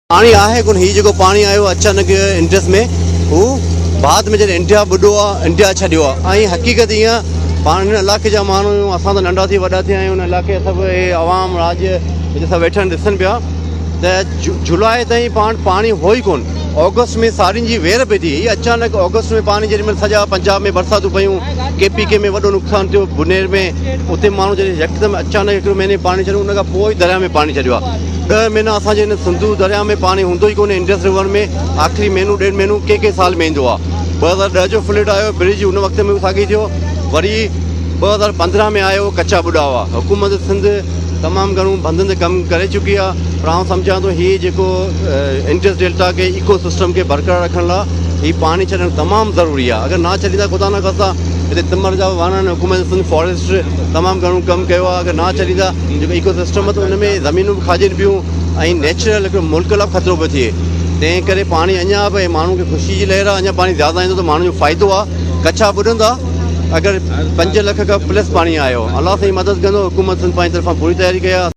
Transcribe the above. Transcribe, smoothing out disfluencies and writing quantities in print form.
पानी आहे कोन ही जेको पानी आयो अचानक इंट्रेस्ट में हू बाद में जॾहिं इंडिया ॿुॾो आहे इंडिया छॾियो आहे। ऐं हक़ीक़त ईअं पाण हिन इलाइक़े जा माण्हू असां त नंढा थी वॾा थिया आहियूं। हुन इलाइक़े सभु आवाम राज्य सभु वेठा आहिनि ॾिसनि पिया त जुलाई ताईं पाणी हो ई कोन। ऑगस्ट में साड़ियुनि जी वेर पई थी। अचानक ऑगस्ट में पाणी जेॾी महिल सॼा पंजाब में बरसातूं पयूं, KPK में वॾो नुक़सानु थियो, बुनेर में उते माण्हू जॾहिं यकदमि अचानक हिकिड़े महीने पाणी छॾियो, उन खां पोइ दरिया में पाणी छॾियो आहे। 10 महीना असांजे हिन सिंधू दरिया में पाणी हूंदो ई कोन्हे। इंडस रिवर में आख़िरी महीनो 1.5 महीनो के साल में ईंदो आहे। 2010 जो फ्लड आयो, ब्रिज उन वक़्त में साॻी थियो। वरी 2015 में आयो, कचा ॿुॾा हुआ। हुकूमत सिंध तमामु घणो बंदनि ते कमु करे चुकी आहे। पर आउं सम्झां थो हीअ जेको इंडस डेल्टा खे इको सिस्टम खे बरक़रार रखण लाइ हीअ पाणी छॾणु तमामु ज़रूरी आहे। अगरि ना छॾींदा ख़ुदा न ख़ास्ता हिते तिमर जा वण आहिनि, हुकूमत सिंध फॉरेस्ट तमामु घणो कमु कयो आहे। अगरि ना छॾींदा जेको इको सिस्टम आहे त हुन में ज़मीनूं बि खाइजनि पियूं ऐं नेचुरल हिकिड़ो मुल्क लाइ ख़तरो पियो थिए। तंहिं करे पाणी अञा बि माण्हू खे ख़ुशी जी लहर आहे। अञा पाणी ज़्यादा ईंदो त माण्हुनि जो फ़ाइदो आहे। कच्छा ॿुॾंदा अगरि 5 लख खां प्लस पाणी आयो। अलाह साईं मदद कंदो। हुकूमत सिंध पंहिंजी तरफ़ां पूरी तयारी कई आहे।